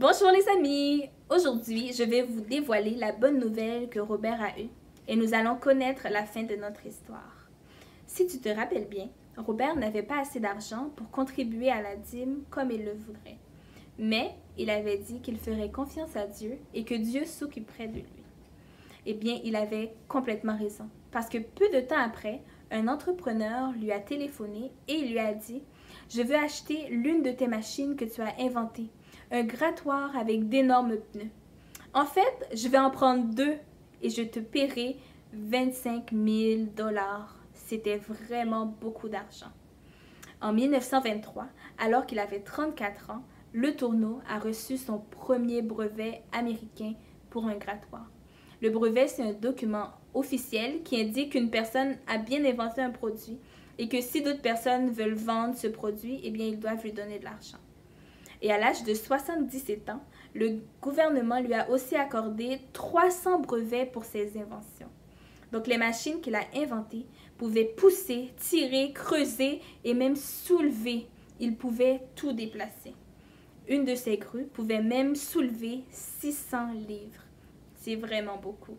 Bonjour les amis! Aujourd'hui, je vais vous dévoiler la bonne nouvelle que Robert a eue et nous allons connaître la fin de notre histoire. Si tu te rappelles bien, Robert n'avait pas assez d'argent pour contribuer à la dîme comme il le voudrait. Mais il avait dit qu'il ferait confiance à Dieu et que Dieu s'occuperait de lui. Eh bien, il avait complètement raison, parce que peu de temps après, un entrepreneur lui a téléphoné et il lui a dit « Je veux acheter l'une de tes machines que tu as inventées, un grattoir avec d'énormes pneus. En fait, je vais en prendre 2 et je te paierai 25 000 $. C'était vraiment beaucoup d'argent. En 1923, alors qu'il avait 34 ans, Le Tourneau a reçu son premier brevet américain pour un grattoir. Le brevet, c'est un document officiel qui indique qu'une personne a bien inventé un produit et que si d'autres personnes veulent vendre ce produit, eh bien, ils doivent lui donner de l'argent. Et à l'âge de 77 ans, le gouvernement lui a aussi accordé 300 brevets pour ses inventions. Donc, les machines qu'il a inventées pouvaient pousser, tirer, creuser et même soulever. Il pouvait tout déplacer. Une de ces grues pouvait même soulever 600 livres. C'est vraiment beaucoup.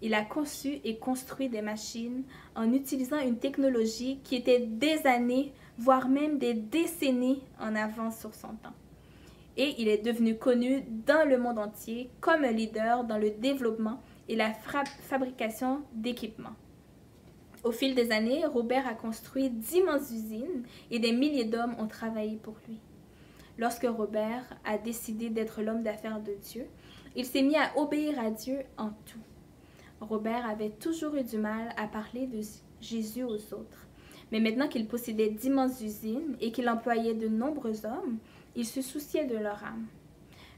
Il a conçu et construit des machines en utilisant une technologie qui était des années, voire même des décennies en avance sur son temps. Et il est devenu connu dans le monde entier comme un leader dans le développement et la fabrication d'équipements. Au fil des années, Robert a construit d'immenses usines et des milliers d'hommes ont travaillé pour lui. Lorsque Robert a décidé d'être l'homme d'affaires de Dieu, il s'est mis à obéir à Dieu en tout. Robert avait toujours eu du mal à parler de Jésus aux autres. Mais maintenant qu'il possédait d'immenses usines et qu'il employait de nombreux hommes, il se souciait de leur âme.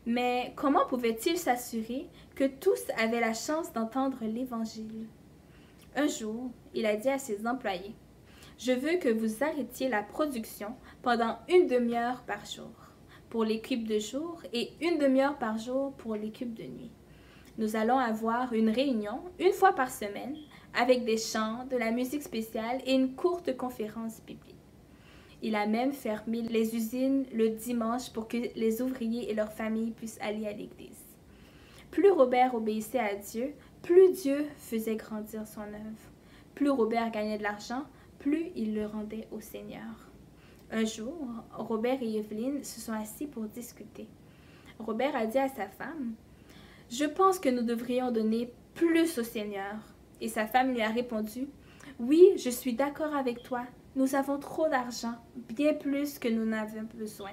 Mais comment pouvait-il s'assurer que tous avaient la chance d'entendre l'Évangile? Un jour, il a dit à ses employés, « Je veux que vous arrêtiez la production pendant 1 demi-heure par jour pour l'équipe de jour et 1 demi-heure par jour pour l'équipe de nuit. Nous allons avoir une réunion 1 fois par semaine avec des chants, de la musique spéciale et une courte conférence biblique. » Il a même fermé les usines le dimanche pour que les ouvriers et leurs familles puissent aller à l'église. Plus Robert obéissait à Dieu, plus Dieu faisait grandir son œuvre. Plus Robert gagnait de l'argent, plus il le rendait au Seigneur. Un jour, Robert et Evelyn se sont assis pour discuter. Robert a dit à sa femme, « Je pense que nous devrions donner plus au Seigneur. » Et sa femme lui a répondu, « Oui, je suis d'accord avec toi. Nous avons trop d'argent, bien plus que nous n'avons besoin. »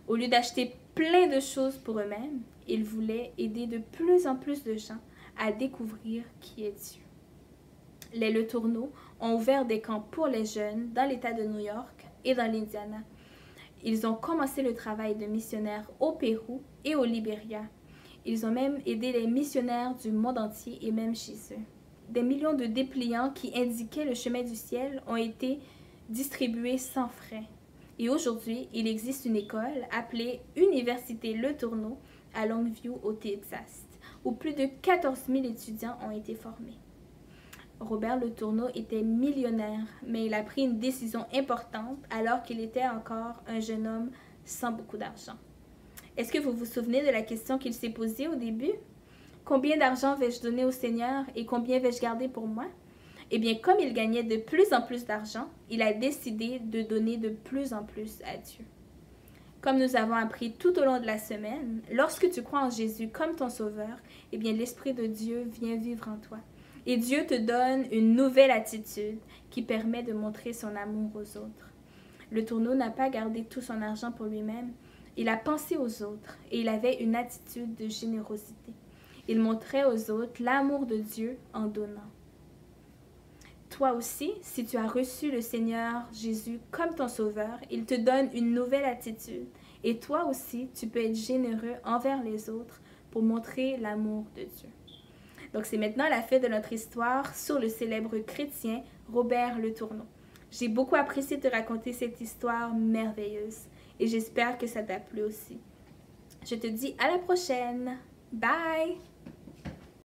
Au lieu d'acheter plein de choses pour eux-mêmes, ils voulaient aider de plus en plus de gens à découvrir qui est Dieu. Les Le Tourneau ont ouvert des camps pour les jeunes dans l'État de New York et dans l'Indiana. Ils ont commencé le travail de missionnaires au Pérou et au Libéria. Ils ont même aidé les missionnaires du monde entier et même chez eux. Des millions de dépliants qui indiquaient le chemin du ciel ont été distribués sans frais. Et aujourd'hui, il existe une école appelée Université Le Tourneau à Longview au Texas, où plus de 14 000 étudiants ont été formés. Robert Le Tourneau était millionnaire, mais il a pris une décision importante alors qu'il était encore un jeune homme sans beaucoup d'argent. Est-ce que vous vous souvenez de la question qu'il s'est posée au début? Combien d'argent vais-je donner au Seigneur et combien vais-je garder pour moi? Eh bien, comme il gagnait de plus en plus d'argent, il a décidé de donner de plus en plus à Dieu. Comme nous avons appris tout au long de la semaine, lorsque tu crois en Jésus comme ton sauveur, eh bien, l'Esprit de Dieu vient vivre en toi. Et Dieu te donne une nouvelle attitude qui permet de montrer son amour aux autres. Le Tourneau n'a pas gardé tout son argent pour lui-même. Il a pensé aux autres et il avait une attitude de générosité. Il montrait aux autres l'amour de Dieu en donnant. Toi aussi, si tu as reçu le Seigneur Jésus comme ton sauveur, il te donne une nouvelle attitude. Et toi aussi, tu peux être généreux envers les autres pour montrer l'amour de Dieu. Donc, c'est maintenant la fin de notre histoire sur le célèbre chrétien Robert Le Tourneau. J'ai beaucoup apprécié de te raconter cette histoire merveilleuse et j'espère que ça t'a plu aussi. Je te dis à la prochaine. Bye!